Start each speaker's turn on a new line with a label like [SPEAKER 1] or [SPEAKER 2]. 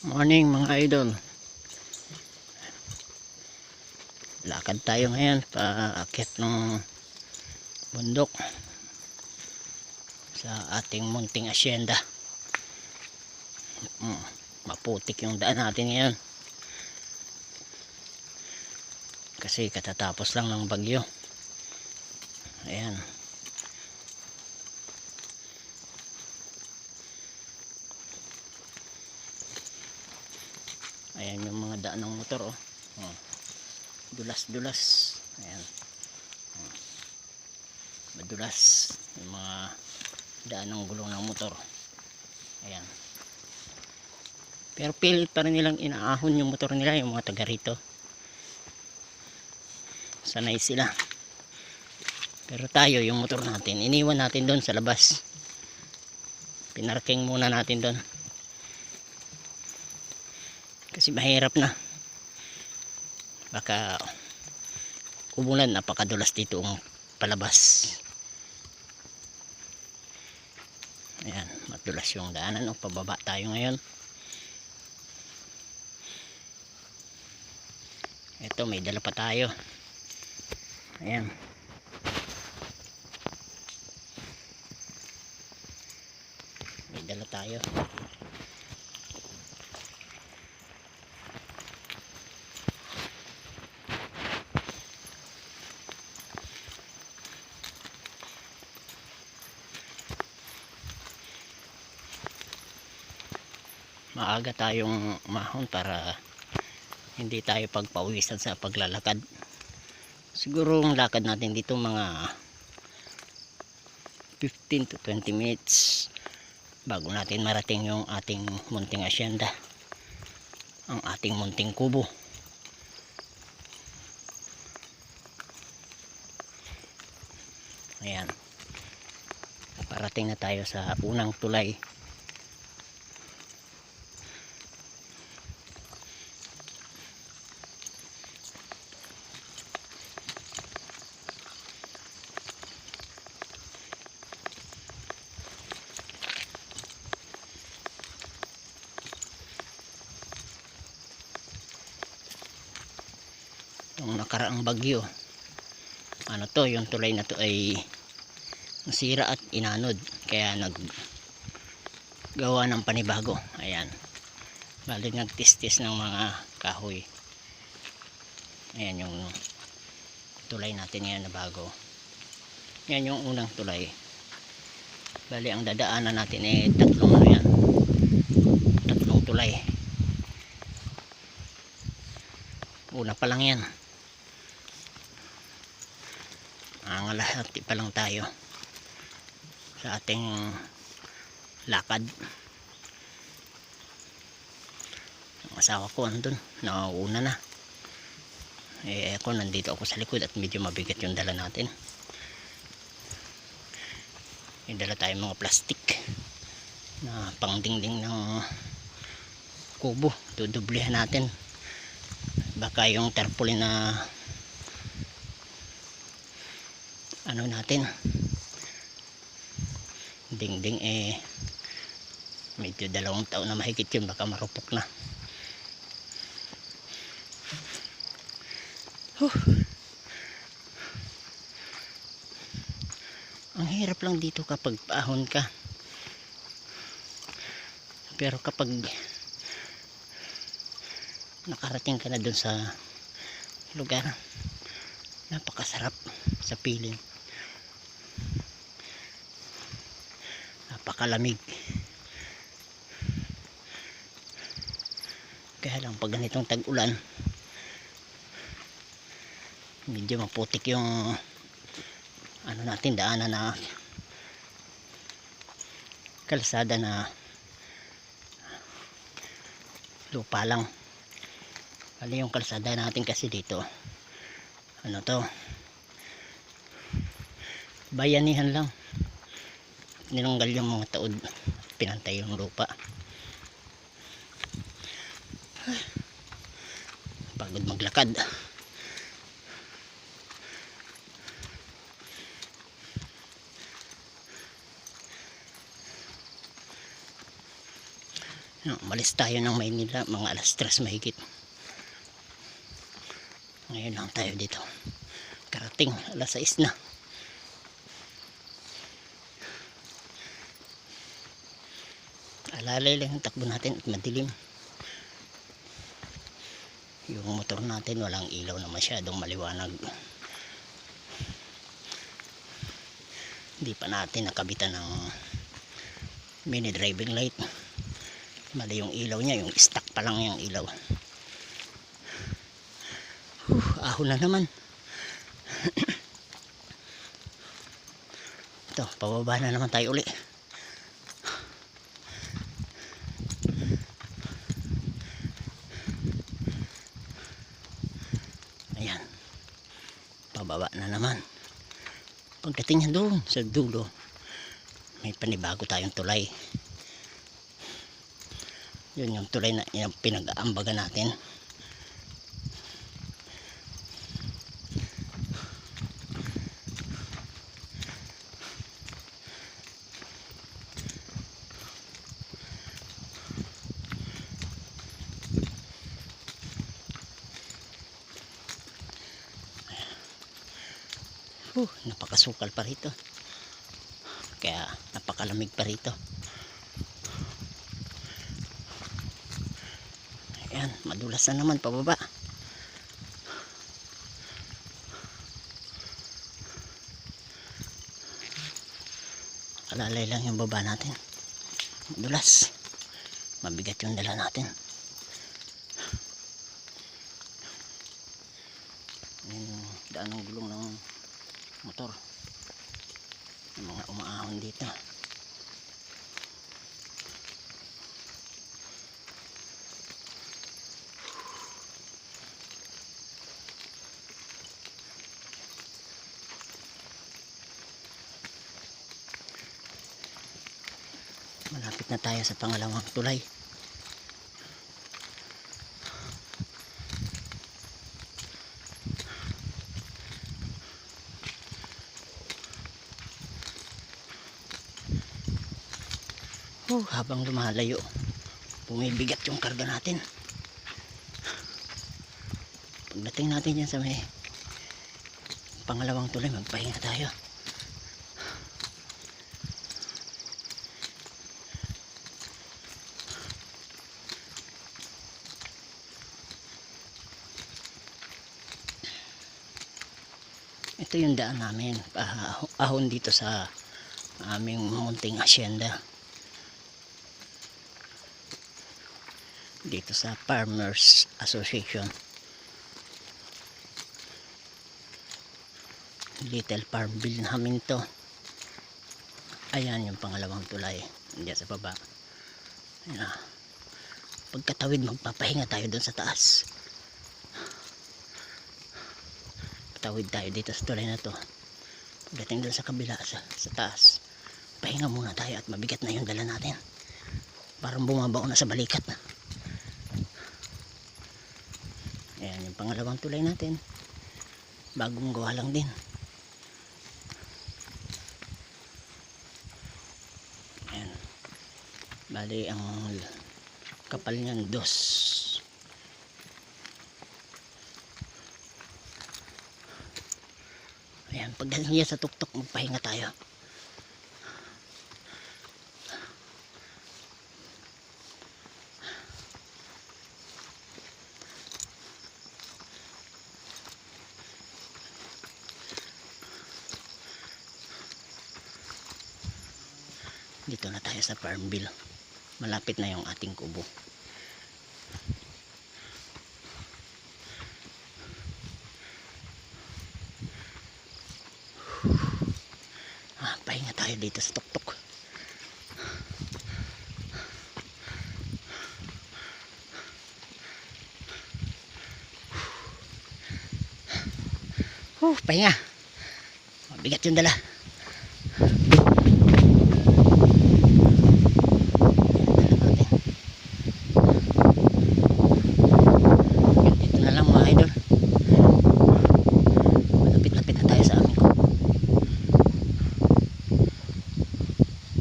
[SPEAKER 1] Morning mga idol. Lakad tayo ngayon paakyat ng bundok sa ating munting asyenda. Maputik yung daan natin ngayon kasi katatapos lang ng bagyo. Ayan. Ayan yung mga daan ng motor, oh. Dulas-dulas. Ayan. Madulas yung mga daan ng gulong ng motor. Ayan. Pero pilit pa rin nilang inaahon yung motor nila, yung mga taga rito. Sanay sila. Pero tayo, yung motor natin, iniwan natin doon sa labas. Pinarking muna natin doon. Kasi mahirap na. Baka umulan, napakadulas dito ang palabas. Ayan, madulas yung daanan. Pababa tayo ngayon. Ito, may dala pa tayo. Ayan. May dala tayo. Maaga tayong umahon para hindi tayo pagpawisan sa paglalakad. Siguro ang lakad natin dito mga 15 to 20 minutes bago natin marating yung ating munting asyenda, ang ating munting kubo. Ayan, parating na tayo sa unang tulay. Yung nakaraang bagyo, ano to, yung tulay na to ay nasira at inanod, kaya naggawa ng panibago. Ayan, bali nagtistis ng mga kahoy. Ayan yung tulay natin ngayon na bago. Yan yung unang tulay. Bali ang dadaanan natin ay tatlong tulay. Una pa lang yan. Angalahati pa lang tayo sa ating lakad. Ang asawa ko andun, nauuna na. Ako nandito ako sa likod at medyo mabigat yung dala natin. May dala tayong mga plastic na pangdingding ng kubo. Dudublihan natin. Baka yung tarpaulin na ano natin, dingding medyo 2 taon na mahigit yun, baka marupok na. Ang hirap lang dito kapag paahon ka, pero kapag nakarating ka na dun sa lugar, napakasarap sa piling. Napakalamig. Kaya lang pag ganitong tag-ulan, medyo maputik yung ano natin, daanan na kalsada na lupa lang. Bali yung kalsada natin kasi dito, ano to, bayanihan lang. Nilanggal yung mga taod, pinantay yung lupa. Pagod maglakad. Umalis tayo ng Maynila mga alas 3 mahigit. Ngayon lang tayo dito. Karating alas 6 na. Alalay lang ang takbo natin at madilim. Yung motor natin walang ilaw na masyadong maliwanag. Hindi pa natin nakabitan ng mini driving light. Mali yung ilaw niya, yung stock pa lang yung ilaw. Ahon na naman. Ito, pababa na naman tayo uli. Ayan, pababa na naman. Pagdating niya doon sa dulo, may panibago tayong tulay. Yun yung tulay na pinag-aambagan natin. Napakasukal pa rito. Kaya napakalamig pa rito. Ayan, madulas na naman pababa. Alalay lang yung baba natin. Madulas. Mabigat yung dala natin. Ayan yung daan ng gulong ng motor. Yung mga umaahon dito. Malapit na tayo sa pangalawang tulay. Habang lumalayo, bumibigat yung karga natin. Pagdating natin yan sa may pangalawang tulay, magpahinga tayo. Ito yung daan namin, ahon dito sa aming munting asyenda. Dito sa Farmers Association. Little Farm Bill namin to. Ayan yung pangalawang tulay. Diyan sa baba. Ayan. Pagkatawid magpapahinga tayo doon sa taas. Patawid tayo dito sa tulay na to. Pagdating doon sa kabila sa taas, pahinga muna tayo at mabigat na yung dala natin. Parang bumabao na sa balikat na. Ayan yung pangalawang tulay natin. Bagong gawa lang din. Ayan. Bali ang kapal niyan 2. Ayan, pagdating niya sa tuktok magpahinga tayo. Dito na tayo sa Farmville. Malapit na yung ating kubo. Pahinga tayo dito sa tuktok. Pahinga. Mabigat yung dala.